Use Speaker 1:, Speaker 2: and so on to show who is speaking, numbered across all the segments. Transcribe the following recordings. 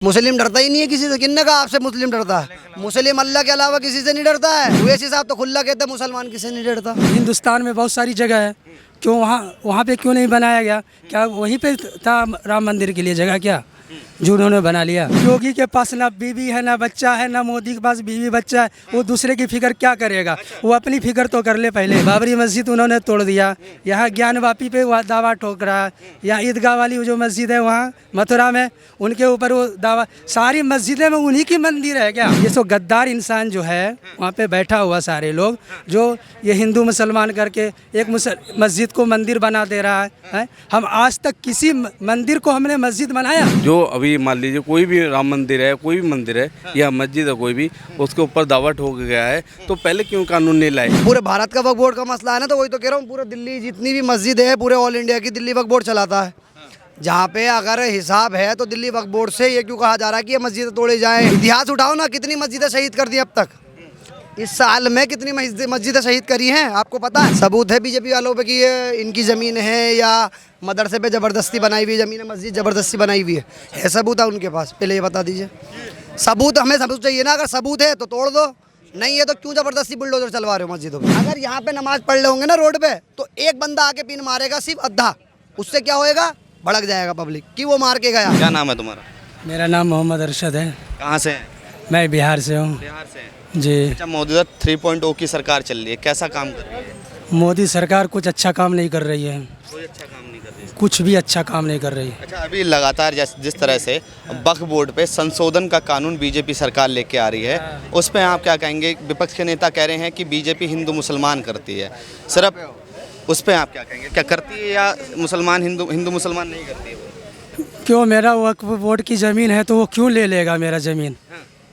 Speaker 1: मुस्लिम डरता ही नहीं है किसी से। किन्ने कहा आपसे मुस्लिम डरता है? मुस्लिम अल्लाह के अलावा किसी से नहीं डरता है। वैसे साहब तो खुल्ला कहते हैं मुसलमान किसी से नहीं डरता।
Speaker 2: हिंदुस्तान में बहुत सारी जगह है, क्यों वहाँ पे क्यों नहीं बनाया गया? क्या वहीं पे था राम मंदिर के लिए जगह क्या जो उन्होंने बना लिया? योगी के पास ना बीवी है ना बच्चा है, ना मोदी के पास बीवी बच्चा है। वो दूसरे की फिक्र क्या करेगा? वो अपनी फिक्र तो कर ले पहले। बाबरी मस्जिद उन्होंने तोड़ दिया, यहाँ ज्ञानवापी पे वो दावा ठोक रहा है। यहाँ ईदगाह वाली जो मस्जिद है वहाँ मथुरा में, उनके ऊपर वो दावा। सारी मस्जिदें में उन्हीं की मंदिर है क्या? ये सो गद्दार इंसान जो है वहाँ पे बैठा हुआ, सारे लोग जो ये हिंदू मुसलमान करके एक मस्जिद को मंदिर बना दे रहा है। हम आज तक किसी मंदिर को हमने मस्जिद बनाया?
Speaker 3: जो अभी मान लीजिए कोई भी राम मंदिर है, कोई भी मंदिर है या मस्जिद है, कोई भी उसके ऊपर दावा ठोक गया है, तो पहले क्यों कानून नहीं लाए?
Speaker 1: पूरे भारत का वक्फ बोर्ड का मसला है ना, तो वही तो कह रहा हूँ। पूरे दिल्ली जितनी भी मस्जिद है, पूरे ऑल इंडिया की दिल्ली वक्फ बोर्ड चलाता है। जहाँ पे अगर हिसाब है तो दिल्ली वक्फ बोर्ड से ये क्यों कहा जा रहा है कि ये मस्जिदें तोड़े जाएं? इतिहास उठाओ ना, कितनी मस्जिदें शहीद कर दी अब तक। इस साल में कितनी मस्जिदें शहीद करी हैं आपको पता है? सबूत है बीजेपी वालों पे कि ये इनकी ज़मीन है या मदरसे पे ज़बरदस्ती बनाई हुई ज़मीन है, मस्जिद ज़बरदस्ती बनाई हुई है सबूत है उनके पास? पहले ये बता दीजिए। सबूत हमें सबूत चाहिए ना। अगर सबूत है तो तोड़ दो, नहीं है तो क्यों ज़बरदस्ती बुलडोजर चलवा रहे हो मस्जिदों में? अगर यहाँ पे नमाज पढ़ रहे होंगे ना रोड पे, तो एक बंदा आके पिन मारेगा सिर्फ अद्धा, उससे क्या होएगा? भड़क जाएगा पब्लिक कि वो मार के गया।
Speaker 4: क्या नाम है तुम्हारा?
Speaker 2: मेरा नाम मोहम्मद अरशद है।
Speaker 4: कहाँ से है?
Speaker 2: मैं बिहार से हूँ।
Speaker 4: बिहार से हैं।
Speaker 2: जी।
Speaker 4: अच्छा, मौजूदा 3.0 की सरकार चल रही है, कैसा काम कर रही है?
Speaker 2: मोदी सरकार कुछ अच्छा काम नहीं कर रही है,
Speaker 4: कोई अच्छा काम नहीं कर रही है।
Speaker 2: कुछ भी अच्छा काम नहीं कर रही है।
Speaker 4: अच्छा, अभी लगातार जिस तरह से वक्फ बोर्ड पे संशोधन का कानून बीजेपी सरकार लेके आ रही है, उस पर आप क्या कहेंगे? विपक्ष के नेता कह रहे हैं कि बीजेपी हिंदू मुसलमान करती है, सिर्फ उस पर आप क्या कहेंगे? क्या करती है या मुसलमान हिंदू मुसलमान नहीं करती है?
Speaker 2: क्यों? मेरा वक्फ बोर्ड की ज़मीन है तो वो क्यों ले लेगा मेरा ज़मीन?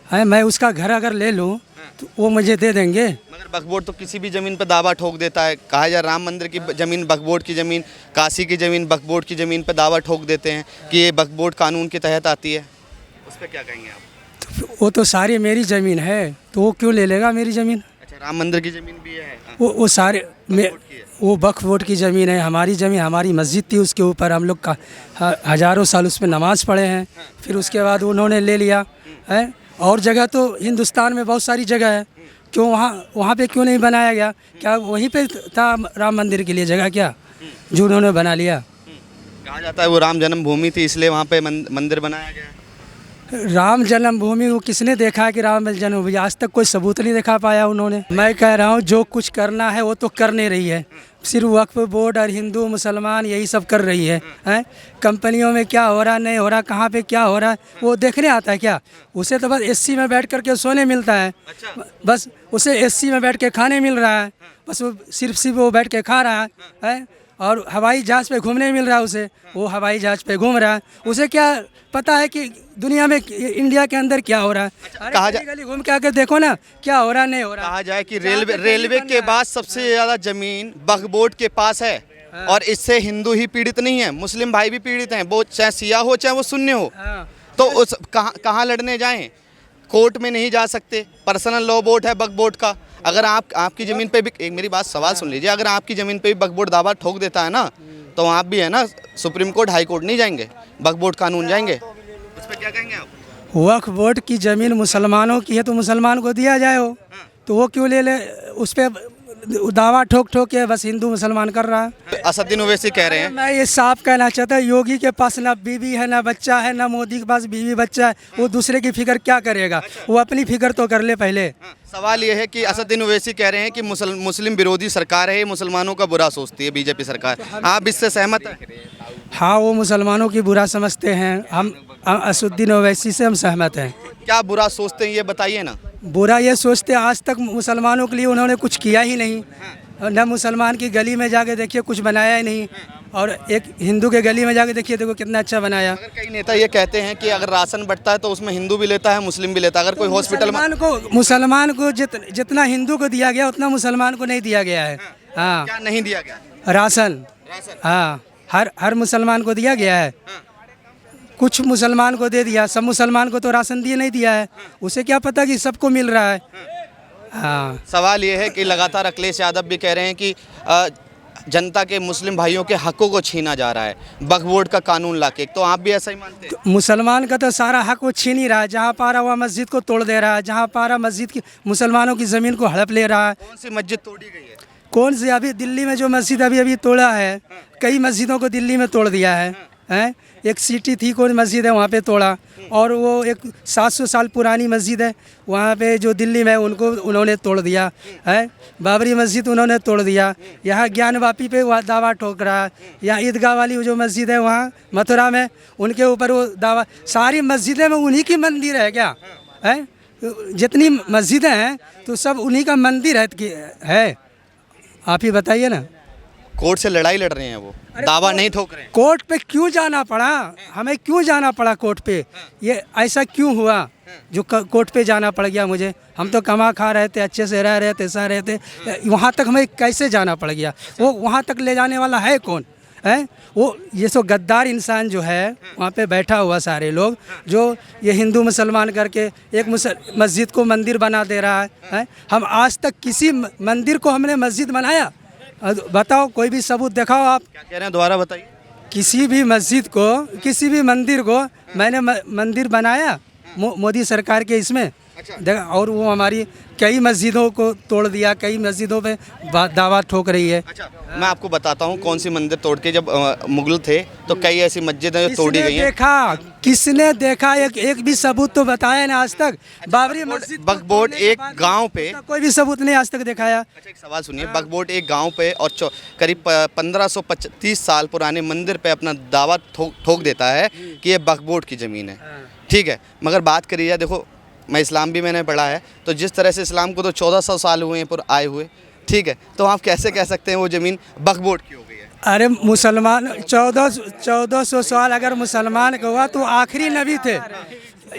Speaker 2: है, मैं उसका घर अगर ले लूँ तो वो मुझे दे देंगे?
Speaker 4: मगर वक्फ बोर्ड तो किसी भी ज़मीन पर दावा ठोक देता है। कहा जाए राम मंदिर की ज़मीन वक्फ बोर्ड की ज़मीन, काशी की ज़मीन वक्फ बोर्ड की ज़मीन पर दावा ठोक देते हैं कि ये वक्फ बोर्ड कानून के तहत आती है। उस पर क्या कहेंगे आप?
Speaker 2: तो वो तो सारी मेरी ज़मीन है, तो वो क्यों ले लेगा मेरी ज़मीन?
Speaker 4: अच्छा, राम मंदिर की ज़मीन भी है?
Speaker 2: वो सारे वो वक्फ बोर्ड की ज़मीन है, हमारी ज़मीन, हमारी मस्जिद थी, उसके ऊपर हम लोग का हज़ारों साल उस पर नमाज़ पढ़े हैं। फिर उसके बाद उन्होंने ले लिया है। और जगह तो हिंदुस्तान में बहुत सारी जगह है, क्यों वहाँ पे क्यों नहीं बनाया गया? क्या वहीं पे था राम मंदिर के लिए जगह क्या जो उन्होंने बना लिया?
Speaker 4: कहा जाता है वो राम जन्मभूमि थी, इसलिए वहाँ पे मंदिर बनाया गया।
Speaker 2: राम जन्मभूमि वो किसने देखा है कि राम जन्मभूमि? आज तक कोई सबूत नहीं दिखा पाया उन्होंने। मैं कह रहा हूँ जो कुछ करना है वो तो कर नहीं रही है, सिर्फ वक्फ बोर्ड और हिंदू मुसलमान यही सब कर रही है। हैं, कंपनियों में क्या हो रहा नहीं हो रहा, कहाँ पे क्या हो रहा है वो देखने आता है क्या? उसे तो बस एसी में बैठ करके सोने मिलता है। बस उसे एसी में बैठ के खाने मिल रहा है, बस वो सिर्फ वो बैठ के खा रहा है। और हवाई जहाज़ पे घूमने मिल रहा है उसे, वो हवाई जहाज़ पे घूम रहा है। उसे क्या पता है कि दुनिया में, इंडिया के अंदर क्या हो रहा है?
Speaker 4: कहा
Speaker 2: गली घूम के आकर देखो ना क्या हो रहा नहीं हो रहा।
Speaker 4: कहा जाए कि रेलवे के बाद सबसे ज़्यादा ज़मीन वक्फ बोर्ड के पास है, और इससे हिंदू ही पीड़ित नहीं है, मुस्लिम भाई भी पीड़ित हैं, वो चाहे सिया हो चाहे वो सुन्नी हो। तो उस कहाँ लड़ने जाएं? कोर्ट में नहीं जा सकते, पर्सनल लॉ बोर्ड है वक्फ बोर्ड का। अगर आपकी ज़मीन पे भी, एक मेरी बात सवाल सुन लीजिए, अगर आपकी ज़मीन पे भी वक्फ बोर्ड दावा ठोक देता है ना, तो आप भी है ना सुप्रीम कोर्ट हाई कोर्ट नहीं जाएंगे, वक्फ बोर्ड कानून जाएंगे। उस पर क्या कहेंगे आप?
Speaker 2: वक्फ बोर्ड की ज़मीन मुसलमानों की है तो मुसलमान को दिया जाए हो, तो वो क्यों ले ले? उस पर दावा ठोक के बस हिंदू मुसलमान कर रहा है।
Speaker 4: असदुद्दीन ओवैसी कह रहे हैं।
Speaker 2: मैं ये साफ कहना चाहता हूँ, योगी के पास ना बीवी है ना बच्चा है, ना मोदी के पास बीवी बच्चा है। वो दूसरे की फिक्र क्या करेगा? वो अपनी फिक्र तो कर ले पहले।
Speaker 4: सवाल ये है कि असदुद्दीन ओवैसी कह रहे हैं कि मुस्लिम विरोधी सरकार है, मुसलमानों का बुरा सोचती है बीजेपी सरकार। आप इससे सहमत हैं?
Speaker 2: हाँ, वो मुसलमानों की बुरा समझते हैं। हम असदुद्दीन ओवैसी से हम सहमत हैं।
Speaker 4: क्या बुरा सोचते हैं ये बताइए ना।
Speaker 2: बुरा ये सोचते, आज तक मुसलमानों के लिए उन्होंने कुछ किया ही नहीं। न मुसलमान की गली में जाके देखिए कुछ बनाया ही नहीं, और एक हिंदू के गली में जाके देखिए देखो कितना अच्छा बनाया।
Speaker 4: अगर कई नेता ये कहते हैं कि अगर राशन बढ़ता है तो उसमें हिंदू भी लेता है, मुस्लिम भी लेता है। अगर कोई हॉस्पिटल में
Speaker 2: मुसलमान को जितना हिंदू को दिया गया उतना मुसलमान को नहीं दिया गया है। हाँ,
Speaker 4: क्या नहीं दिया गया?
Speaker 2: राशन। हाँ, हर मुसलमान को दिया गया है। कुछ मुसलमान को दे दिया, सब मुसलमान को तो राशन दिए नहीं दिया है। उसे क्या पता कि सबको मिल रहा है। हाँ,
Speaker 4: सवाल ये है कि लगातार अखिलेश यादव भी कह रहे हैं कि जनता के मुस्लिम भाइयों के हकों को छीना जा रहा है वक्फ बोर्ड का कानून लाके, तो आप भी ऐसा ही मानते हैं?
Speaker 2: मुसलमान का तो सारा हक वो छीन ही रहा है। जहाँ पारा हुआ मस्जिद को तोड़ दे रहा है, जहाँ पारा मस्जिद की मुसलमानों की ज़मीन को हड़प ले रहा है।
Speaker 4: कौन सी मस्जिद तोड़ी गई है?
Speaker 2: कौन से अभी दिल्ली में जो मस्जिद अभी तोड़ा है, कई मस्जिदों को दिल्ली में तोड़ दिया है। हैं, एक सिटी थी कोई मस्जिद है वहाँ पे तोड़ा, और वो एक 700 साल पुरानी मस्जिद है वहाँ पे जो दिल्ली में उनको उन्होंने तोड़ दिया है। बाबरी मस्जिद उन्होंने तोड़ दिया। यहाँ ज्ञानवापी पे वो दावा ठोक रहा है। यहाँ ईदगाह वाली जो मस्जिद है वहाँ मथुरा में, उनके ऊपर वो दावा। सारी मस्जिदें में उन्हीं की मंदिर है क्या है? जितनी मस्जिदें हैं तो सब उन्हीं का मंदिर है। आप ही बताइए ना।
Speaker 4: कोर्ट से लड़ाई लड़ रहे हैं वो, दावा नहीं ठोक रहे हैं।
Speaker 2: कोर्ट पे क्यों जाना पड़ा? हमें क्यों जाना पड़ा कोर्ट पे? ये ऐसा क्यों हुआ जो कोर्ट पे जाना पड़ गया मुझे? हम तो कमा खा रहे थे, अच्छे से रह रहे थे, सह रहे थे, वहाँ तक हमें कैसे जाना पड़ गया? वो वहाँ तक ले जाने वाला है कौन है? वो ये सो गद्दार इंसान जो है वहाँ पे बैठा हुआ, सारे लोग जो ये हिंदू मुसलमान करके एक मस्जिद को मंदिर बना दे रहा है। हम आज तक किसी मंदिर को हमने मस्जिद बनाया? बताओ, कोई भी सबूत दिखाओ आप।
Speaker 4: क्या कह रहे हैं, दोबारा बताइए।
Speaker 2: किसी भी मस्जिद को, किसी भी मंदिर को मैंने मंदिर बनाया मोदी सरकार के इसमें? देखा, और वो हमारी कई मस्जिदों को तोड़ दिया, कई मस्जिदों पे दावा ठोक रही है।
Speaker 4: अच्छा, मैं आपको बताता हूँ कौन सी मंदिर तोड़ के, जब मुगल थे तो कई ऐसी मस्जिदें तोड़ी गई हैं।
Speaker 2: किसने देखा? एक भी सबूत तो बताया ना आज तक। बाबरी मस्जिद
Speaker 4: वक्फ बोर्ड एक गांव पे,
Speaker 2: कोई भी सबूत नहीं आज तक दिखाया।
Speaker 4: अच्छा एक सवाल सुनिए, वक्फ बोर्ड एक गांव पे और करीब 1530 साल पुराने मंदिर पे अपना दावा ठोक देता है कि ये वक्फ बोर्ड की ज़मीन है, ठीक है। मगर बात करिए जाए, देखो मैं इस्लाम भी मैंने पढ़ा है, तो जिस तरह से इस्लाम को तो 1400 साल हुए हैं पर आए हुए, ठीक है, तो आप कैसे कह सकते हैं वो ज़मीन वक्फ बोर्ड की हो गई है?
Speaker 2: अरे मुसलमान 1400 साल अगर मुसलमान का हुआ तो आखिरी नबी थे,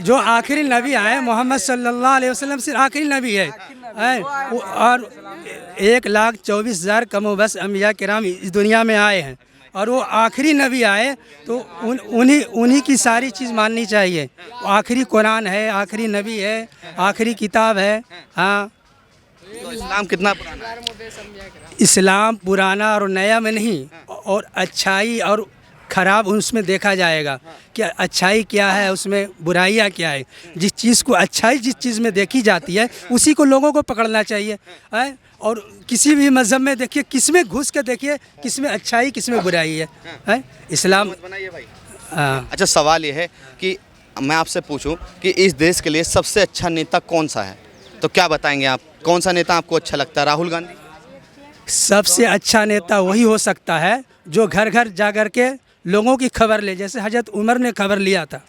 Speaker 2: जो आखिरी नबी आए मोहम्मद सल्लल्लाहु अलैहि वसल्लम सिर्फ आखिरी नबी है। और 1,24,000 कमोबस अम्बिया किराम इस दुनिया में आए हैं, और वो आखिरी नबी आए तो उन्हीं की सारी चीज़ माननी चाहिए। आखिरी कुरान है, आखिरी नबी है, आखिरी किताब है। हाँ,
Speaker 4: तो इस्लाम कितना पुराना है?
Speaker 2: इस्लाम पुराना और नया में नहीं, और अच्छाई और ख़राब उसमें देखा जाएगा कि अच्छाई क्या है, उसमें बुराइयाँ क्या है। जिस चीज़ को अच्छाई जिस चीज़ में देखी जाती है उसी को लोगों को पकड़ना चाहिए है। और किसी भी मज़हब में देखिए, किस में घुस के देखिए, किस में अच्छाई किस में बुराई है इस्लाम। हाँ।
Speaker 4: अच्छा, सवाल ये है कि मैं आपसे पूछूं कि इस देश के लिए सबसे अच्छा नेता कौन सा है, तो क्या बताएंगे आप? कौन सा नेता आपको अच्छा लगता है? राहुल गांधी?
Speaker 2: सबसे अच्छा नेता वही हो सकता है जो घर घर जा कर के लोगों की खबर ले, जैसे हजरत उमर ने खबर लिया था।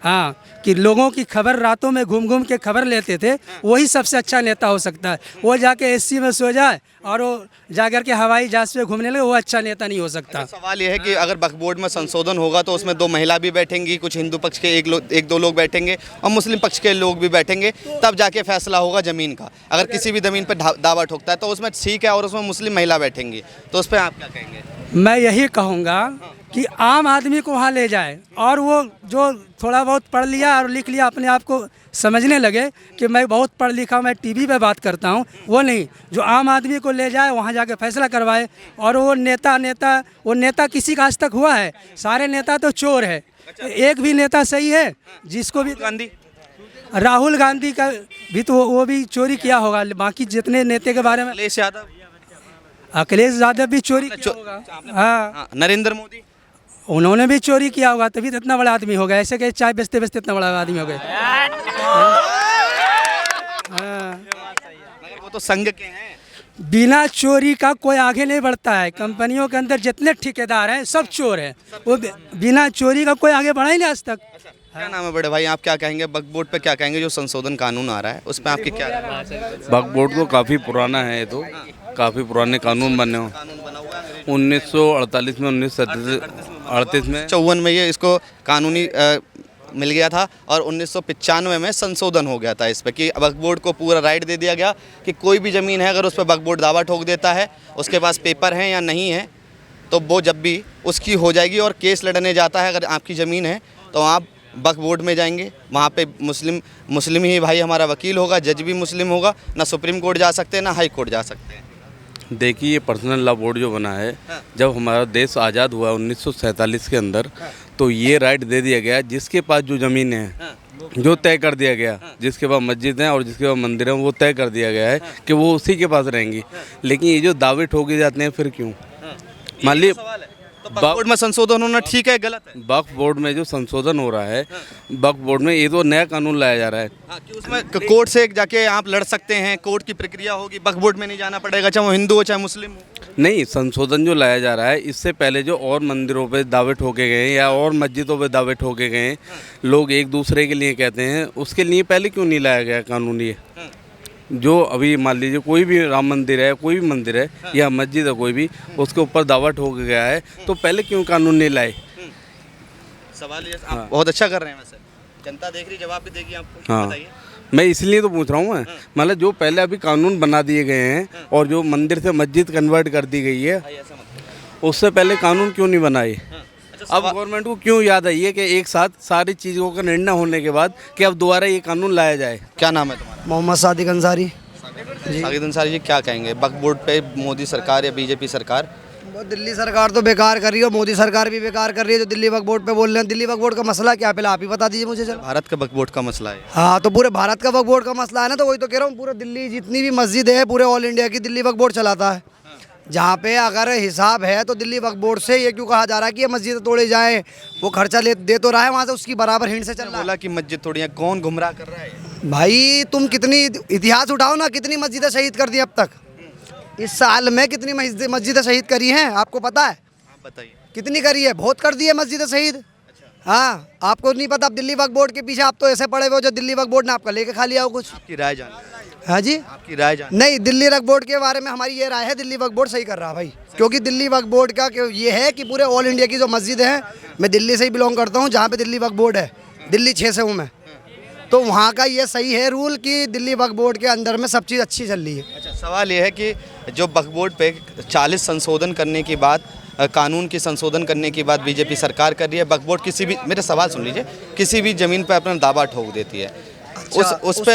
Speaker 2: हाँ, कि लोगों की खबर रातों में घूम घूम के खबर लेते थे, वही सबसे अच्छा नेता हो सकता है। वो जाके एसी में सो जाए और वो जाकर के हवाई जहाज पे घूमने लगे, वो अच्छा नेता नहीं हो सकता।
Speaker 4: सवाल ये है कि अगर वक्फ बोर्ड में संशोधन होगा तो उसमें 2 महिला भी बैठेंगी, कुछ हिंदू पक्ष के एक दो लोग बैठेंगे और मुस्लिम पक्ष के लोग भी बैठेंगे, तब जाके फैसला होगा ज़मीन का। अगर किसी भी ज़मीन पर दावा ठोकता है तो उसमें ठीक है, और उसमें मुस्लिम महिला बैठेंगी, तो उस पर आप क्या कहेंगे?
Speaker 2: मैं यही कहूँगा कि आम आदमी को वहाँ ले जाए, और वो जो थोड़ा बहुत पढ़ लिया और लिख लिया, अपने आप को समझने लगे कि मैं बहुत पढ़ लिखा, मैं टीवी पे बात करता हूँ, वो नहीं। जो आम आदमी को ले जाए वहाँ जाके फैसला करवाए। और वो नेता किसी का आज तक हुआ है? सारे नेता तो चोर है, एक भी नेता सही है जिसको भी। राहुल गांधी का भी तो वो भी चोरी किया होगा, बाकी जितने नेता के बारे में। अखिलेश यादव भी चोरी किया होगा। हाँ,
Speaker 4: नरेंद्र मोदी,
Speaker 2: उन्होंने भी चोरी किया होगा, तभी तो इतना बड़ा आदमी हो गया। ऐसे कि चाय बेचते बेचते इतना बड़ा आदमी हो गए।
Speaker 4: मगर वो तो संघ के हैं।
Speaker 2: बिना चोरी का कोई आगे नहीं बढ़ता है। कंपनियों के अंदर जितने ठेकेदार हैं सब चोर हैं, वो बिना चोरी का कोई आगे बढ़ा ही नहीं आज तक।
Speaker 4: क्या नाम है बड़े भाई, आप क्या कहेंगे वक्फ बोर्ड पे? क्या कहेंगे जो संशोधन कानून आ रहा है उस पर आपकी क्या राय है?
Speaker 3: वक्फ बोर्ड तो काफ़ी पुराना है, ये तो काफ़ी पुराने कानून बने हो। 1948 में, 1938 में,
Speaker 4: 54 में ये इसको कानूनी मिल गया था, और 1995 में संशोधन हो गया था इस पर कि वक्फ बोर्ड को पूरा राइट दे दिया गया कि कोई भी ज़मीन है अगर उस पर वक्फ बोर्ड दावा ठोक देता है, उसके पास पेपर हैं या नहीं है, तो वो जब भी उसकी हो जाएगी। और केस लड़ने जाता है, अगर आपकी ज़मीन है तो आप वक्फ बोर्ड में जाएंगे, वहाँ पे मुस्लिम ही भाई हमारा वकील होगा, जज भी मुस्लिम होगा, ना सुप्रीम कोर्ट जा सकते हैं ना हाई कोर्ट जा सकते हैं।
Speaker 3: देखिए ये पर्सनल लॉ बोर्ड जो बना है, जब हमारा देश आज़ाद हुआ 1947 के अंदर, तो ये राइट दे दिया गया जिसके पास जो ज़मीन है, जो तय कर दिया गया, जिसके पास मस्जिद हैं और जिसके पास मंदिर हैं, वो तय कर दिया गया है कि वो उसी के पास रहेंगी। लेकिन ये जो दावे ठोके जाते हैं, फिर क्यों? मान ली
Speaker 4: तो वक्फ बोर्ड में संशोधन होना ठीक है गलत है?
Speaker 3: वक्फ बोर्ड में जो संशोधन हो रहा है, वक्फ बोर्ड में ये तो नया कानून लाया जा रहा है।
Speaker 4: हाँ, कि उसमें कोर्ट से जाके आप लड़ सकते हैं, कोर्ट की प्रक्रिया होगी, वक्फ बोर्ड में नहीं जाना पड़ेगा, चाहे वो हिंदू हो चाहे मुस्लिम हो।
Speaker 3: नहीं, संशोधन जो लाया जा रहा है, इससे पहले जो और मंदिरों पे दावे ठोके गए हैं या और मस्जिदों पे दावे ठोके गए हैं, लोग एक दूसरे के लिए कहते हैं, उसके लिए पहले क्यों नहीं लाया गया कानून? ये जो अभी मान लीजिए कोई भी राम मंदिर है, कोई भी मंदिर है या मस्जिद है कोई भी, उसके ऊपर दावा ठोक गया है, तो पहले क्यों कानून नहीं लाए?
Speaker 4: सवाल ये आप बहुत अच्छा कर रहे हैं, वैसे जनता देख रही, जवाब भी देगी आपको।
Speaker 3: हाँ,
Speaker 4: बताइए।
Speaker 3: मैं इसलिए तो पूछ रहा हूँ। मतलब जो पहले अभी कानून बना दिए गए हैं और जो मंदिर से मस्जिद कन्वर्ट कर दी गई है, उससे पहले कानून क्यों नहीं बनाए? अब गवर्नमेंट को क्यों याद आई है कि एक साथ सारी चीज़ों का निर्णय होने के बाद कि अब दोबारा ये कानून लाया जाए?
Speaker 4: क्या नाम है तुम्हारा?
Speaker 1: मोहम्मद सादिक अंसारी।
Speaker 4: सागिद अंसारी जी, क्या कहेंगे वक्फ बोर्ड पे मोदी सरकार या बीजेपी सरकार?
Speaker 1: वो दिल्ली सरकार तो बेकार कर रही है, मोदी सरकार भी बेकार कर रही है। जो दिल्ली वक्फ बोर्ड पे बोल रहे हैं, दिल्ली वक्फ बोर्ड का मसला क्या है, पहले आप ही बता दीजिए मुझे। चल,
Speaker 4: भारत का वक्फ बोर्ड का मसला है।
Speaker 1: हाँ, तो पूरे भारत का वक्फ बोर्ड का मसला है ना, तो वही तो कह रहा हूँ, पूरे दिल्ली जितनी भी मस्जिद है, पूरे ऑल इंडिया की दिल्ली वक्फ बोर्ड चलाता है। जहाँ पे अगर हिसाब है तो दिल्ली वक्फ बोर्ड से ये क्यों कहा जा रहा है कि ये मस्जिद तोड़े जाएं, वो खर्चा दे तो रहा है वहाँ से, उसकी बराबर हिंड से चल रहा है।
Speaker 4: बोला कि मस्जिद तोड़ी है, कौन गुमराह कर रहा है?
Speaker 1: भाई तुम कितनी इतिहास उठाओ ना, कितनी मस्जिदें शहीद कर दी अब तक। इस साल में कितनी मस्जिदें शहीद करी हैं, आपको पता है?
Speaker 4: आप बताइए।
Speaker 1: कितनी करी है? बहुत कर दी है मस्जिदें शहीद। हाँ, आपको नहीं पता? अब दिल्ली वक्फ बोर्ड के पीछे आप तो ऐसे पड़े हुए हो, जो दिल्ली वक्फ बोर्ड ने आपका लेके खा लिया हो कुछ।
Speaker 4: आपकी राय जान।
Speaker 1: हाँ जी,
Speaker 4: आपकी राय जान।
Speaker 1: नहीं, दिल्ली वक्फ बोर्ड के बारे में हमारी ये राय है, दिल्ली वक्फ बोर्ड सही कर रहा है भाई। क्योंकि दिल्ली वक्फ बोर्ड का ये है कि पूरे ऑल इंडिया की जो मस्जिद है, मैं दिल्ली से ही बिलोंग करता हूँ, जहाँ पे दिल्ली वक्फ बोर्ड है, दिल्ली 6 से हूँ मैं, तो वहाँ का ये सही है रूल कि दिल्ली वक्फ बोर्ड के अंदर में सब चीज़ अच्छी चल रही है।
Speaker 4: अच्छा, सवाल ये है कि जो वक्फ बोर्ड पे 40 संशोधन करने के बाद, कानून की संशोधन करने के बाद बीजेपी सरकार कर रही है, वक्फ बोर्ड किसी भी, मेरा सवाल सुन लीजिए, किसी भी ज़मीन पर अपना दावा ठोक देती है। उस पे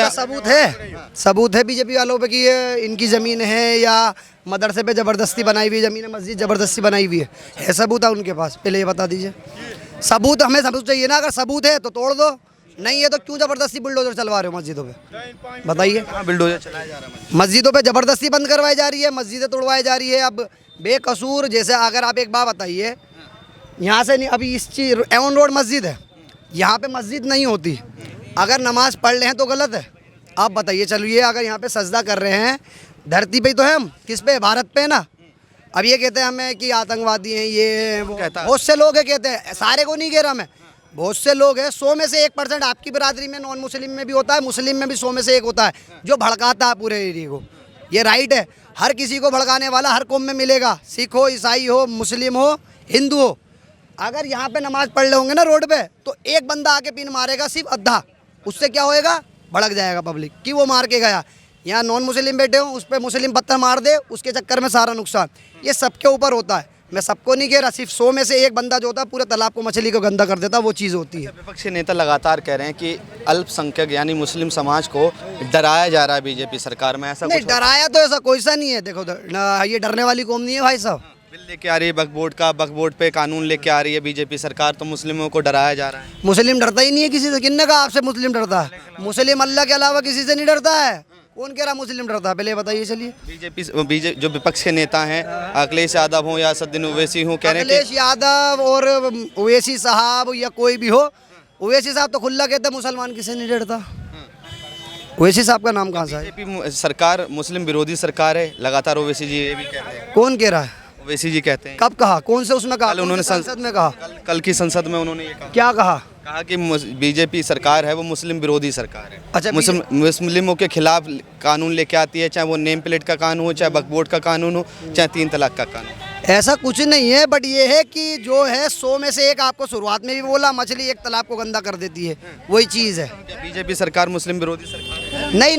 Speaker 1: सबूत है बीजेपी वालों पे कि ये इनकी ज़मीन है या मदरसे पे ज़बरदस्ती बनाई हुई ज़मीन है, मस्जिद ज़बरदस्ती बनाई हुई है सबूत है उनके पास? पहले ये बता दीजिए। सबूत, हमें सबूत चाहिए ना। अगर सबूत है तो तोड़ दो, नहीं है तो क्यों ज़बरदस्ती बुलडोजर चलवा रहे हो मस्जिदों पे? बताइए।
Speaker 4: बुलडोजर चलाया जा रहा है,
Speaker 1: मस्जिदों पे ज़बरदस्ती बंद करवाई जा रही है, मस्जिदें तोड़वाई जा रही है। अब बेकसूर, जैसे अगर आप एक बात बताइए, यहाँ से नहीं, अभी इस चीज़ एवन रोड मस्जिद है, यहाँ पे मस्जिद नहीं होती, अगर नमाज़ पढ़ रहे हैं तो गलत है? आप बताइए। चलिए, अगर यहाँ पे सजदा कर रहे हैं, धरती पे ही तो है हम, किस पे? भारत पे ना। अब ये कहते हैं हमें कि आतंकवादी हैं, ये वो, बहुत से लोग हैं कहते हैं, सारे को नहीं कह रहा मैं, बहुत से लोग हैं। 100 में से 1% आपकी बिरादरी में, नॉन मुस्लिम में भी होता है, मुस्लिम में भी 100 में से 1 होता है जो भड़काता है पूरे एरिया को। ये राइट है, हर किसी को भड़काने वाला हर कौम में मिलेगा, सिख हो, ईसाई हो, मुस्लिम हो, हिंदू हो। अगर यहाँ पे नमाज पढ़ रहे होंगे ना रोड पे, तो एक बंदा आके पिन मारेगा, सिर्फ अद्धा, उससे क्या होएगा? भड़क जाएगा पब्लिक कि वो मार के गया। यहाँ नॉन मुस्लिम बैठे हो, उस पर मुस्लिम पत्थर मार दे, उसके चक्कर में सारा नुकसान। ये सबके ऊपर होता है, मैं सबको नहीं कह रहा, सिर्फ 100 में से 1 बंदा जो होता है पूरे तालाब को, मछली को गंदा कर देता है, वो चीज़ होती है।
Speaker 4: विपक्षी नेता लगातार कह रहे हैं कि अल्पसंख्यक यानी मुस्लिम समाज को डराया जा रहा है बीजेपी सरकार में, ऐसा
Speaker 1: नहीं,
Speaker 4: कुछ?
Speaker 1: डराया तो ऐसा कोई सा नहीं है। देखो, ये डरने वाली कौम नहीं है भाई साहब।
Speaker 4: बिल लेके आ रही है वक्फ बोर्ड का, वक्फ बोर्ड पे कानून लेके आ रही है बीजेपी सरकार, तो मुस्लिमों को डराया जा रहा है।
Speaker 1: मुस्लिम डरता ही नहीं है किसी से। किन्ने कहा आपसे मुस्लिम डरता है? मुस्लिम अल्लाह के अलावा किसी से नहीं डरता है। कौन कह रहा मुस्लिम डरता है? पहले बताइए। चलिए,
Speaker 4: बीजेपी जो विपक्ष के नेता हैं, अखिलेश यादव हो या असदुद्दीन ओवैसी हो, कह रहे हैं
Speaker 1: अखिलेश यादव और ओवैसी साहब या कोई भी हो, ओवैसी साहब तो खुल्ला कहते हैं मुसलमान किसी नहीं डरता। ओवैसी साहब का नाम कहाँ से है?
Speaker 4: बीजेपी सरकार मुस्लिम विरोधी सरकार है, लगातार ओवैसी जी ये भी कहते हैं।
Speaker 1: कौन कह रहा है?
Speaker 4: ओवैसी जी कहते हैं।
Speaker 1: कब कहा? कौन से उसमें कहा?
Speaker 4: कल उन्होंने
Speaker 1: संसद में कहा।
Speaker 4: कल की संसद में उन्होंने ये कहा।
Speaker 1: क्या कहा?
Speaker 4: कहा कि बीजेपी सरकार है वो मुस्लिम विरोधी सरकार है।
Speaker 1: अच्छा,
Speaker 4: मुस्लिमों के खिलाफ कानून लेके आती है, चाहे वो नेम प्लेट का कानून हो, चाहे वक्फ बोर्ड का कानून हो, चाहे 3 तलाक का कानून।
Speaker 1: ऐसा कुछ नहीं है, बट ये है कि जो है 100 में से 1, आपको शुरुआत में भी बोला, मछली एक तालाब को गंदा कर देती है, वही चीज़ है।
Speaker 4: बीजेपी सरकार मुस्लिम विरोधी सरकार है?
Speaker 1: नहीं,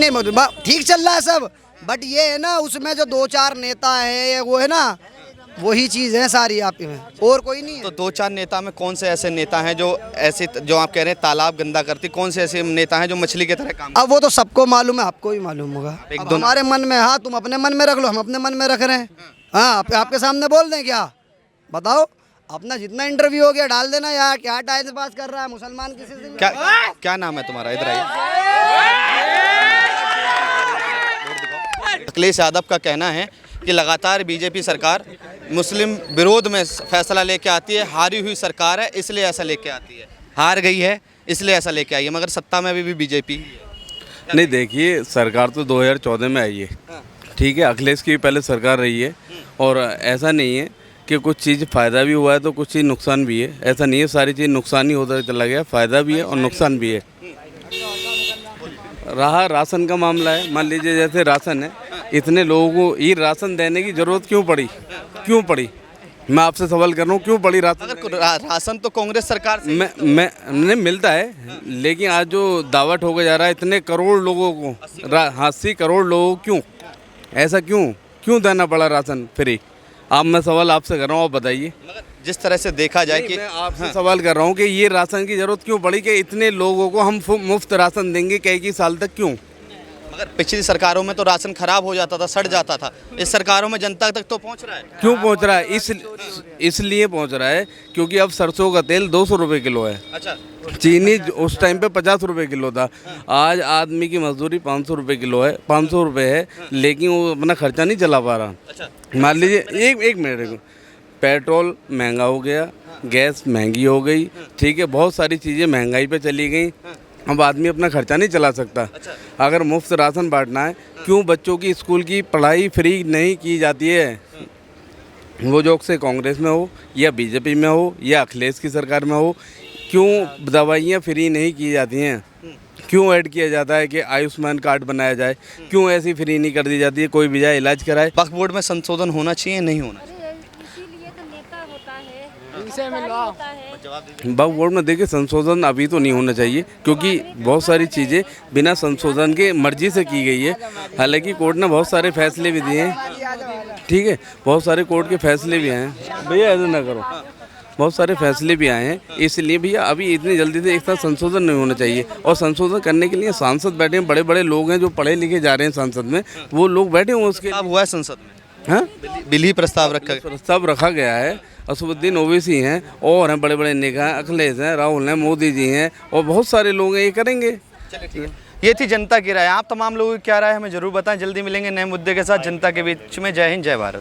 Speaker 1: ठीक चल रहा है सब, बट ये है ना, उसमें जो 2-4 नेता है वो है ना, वही चीज़ है सारी आप में, और कोई नहीं है।
Speaker 4: तो दो चार नेता में कौन से ऐसे नेता हैं जो ऐसे, जो आप कह रहे हैं तालाब गंदा करती, कौन से ऐसे नेता हैं जो मछली की तरह काम
Speaker 1: अब वो तो सबको मालूम है, आपको भी मालूम होगा।
Speaker 4: एक
Speaker 1: अब
Speaker 4: दो
Speaker 1: हमारे मन में, हाँ तुम अपने मन में रख लो, हम अपने मन में रख रहे हैं। हाँ आपके सामने बोल दें क्या? बताओ, अपना जितना इंटरव्यू हो गया डाल देना यार। क्या टाइम पास कर रहा है मुसलमान किसी से?
Speaker 4: क्या क्या नाम है तुम्हारा? इधर आइए। अखिलेश यादव का कहना है कि लगातार बीजेपी सरकार मुस्लिम विरोध में फैसला लेके आती है, हारी हुई सरकार है इसलिए ऐसा लेके आती है, हार गई है इसलिए ऐसा लेके आई है, मगर सत्ता में अभी भी बीजेपी है।
Speaker 3: नहीं देखिए, सरकार तो 2014 में आई है, ठीक है। अखिलेश की भी पहले सरकार रही है, और ऐसा नहीं है कि कुछ चीज़ फ़ायदा भी हुआ है तो कुछ चीज़ नुकसान भी है। ऐसा नहीं है सारी चीज़ नुकसान ही होता चला गया, फ़ायदा भी है और नुकसान भी है। रहा राशन का मामला है, मान लीजिए जैसे राशन है, इतने लोगों को ये राशन देने की ज़रूरत क्यों पड़ी? क्यों पड़ी? मैं आपसे सवाल कर रहा हूँ, क्यों पड़ी राशन?
Speaker 4: अगर राशन तो कांग्रेस सरकार से
Speaker 3: मैं नहीं मिलता है, लेकिन आज जो दावत होकर जा रहा है इतने करोड़ लोगों को, 80 करोड़ लोगों को, क्यों ऐसा क्यों देना पड़ा राशन फ्री? अब मैं सवाल आपसे कर रहा हूँ, आप बताइए।
Speaker 4: जिस तरह से देखा जाए कि
Speaker 3: मैं आपसे सवाल कर रहा हूँ कि ये राशन की ज़रूरत क्यों पड़ी कि इतने लोगों को हम मुफ्त राशन देंगे कई साल तक, क्यों?
Speaker 4: मगर पिछली सरकारों में तो राशन खराब हो जाता था, सड़ जाता था, इस सरकारों में जनता तक तो पहुंच रहा है।
Speaker 3: क्यों पहुंच रहा है? इसलिए पहुंच रहा है क्योंकि अब सरसों का तेल 200 रुपये किलो है।
Speaker 4: अच्छा,
Speaker 3: चीनी उस टाइम पे 50 रुपये किलो था, आज आदमी की मजदूरी 500 रुपये किलो है, 500 रुपये है, लेकिन वो अपना खर्चा नहीं चला पा रहा।
Speaker 4: अच्छा,
Speaker 3: मान लीजिए एक मिनट देखो, पेट्रोल महंगा हो गया, गैस महंगी हो गई, ठीक है, बहुत सारी चीज़ें महंगाई पे चली गई, अब आदमी अपना खर्चा नहीं चला सकता। अगर मुफ्त राशन बांटना है, क्यों बच्चों की स्कूल की पढ़ाई फ्री नहीं की जाती है? वो जो से कांग्रेस में हो या बीजेपी में हो या अखिलेश की सरकार में हो, क्यों दवाइयाँ फ्री नहीं की जाती हैं? क्यों ऐड किया जाता है कि आयुष्मान कार्ड बनाया जाए? क्यों ऐसी फ्री नहीं कर दी जाती है, कोई भी जाए इलाज कराए?
Speaker 4: वक्फ बोर्ड में संशोधन होना चाहिए, नहीं होना चाहिए?
Speaker 5: इसीलिए तो नेता होता है, सरकारी होता है।
Speaker 3: वक्फ बोर्ड में देखिए, संशोधन अभी तो नहीं होना चाहिए, क्योंकि बहुत सारी चीज़ें बिना संशोधन के मर्जी से की गई है। हालांकि कोर्ट ने बहुत सारे फैसले भी दिए हैं, ठीक है, बहुत सारे कोर्ट के फैसले भी आए हैं। भैया ऐसा ना करो, बहुत सारे फैसले भी आए हैं, इसलिए भैया अभी इतनी जल्दी से एक साथ संशोधन नहीं होना चाहिए। और संशोधन करने के लिए सांसद बैठे हैं, बड़े बड़े लोग हैं जो पढ़े लिखे जा रहे हैं संसद में, वो लोग बैठे हुए उसके।
Speaker 4: अब हुआ है संसद में,
Speaker 3: हाँ,
Speaker 4: बिल ही प्रस्ताव रखा गया।
Speaker 3: प्रस्ताव रखा गया है। असुद्दीन ओवैसी हैं और हैं बड़े बड़े नेता हैं, अखिलेश हैं, राहुल हैं, मोदी जी हैं, और बहुत सारे लोग हैं, ये करेंगे।
Speaker 4: चलिए ठीक है, ये थी जनता की राय। आप तमाम लोगों की क्या राय हमें जरूर बताएं। जल्दी मिलेंगे नए मुद्दे के साथ जनता के बीच में। जय हिंद, जय भारत।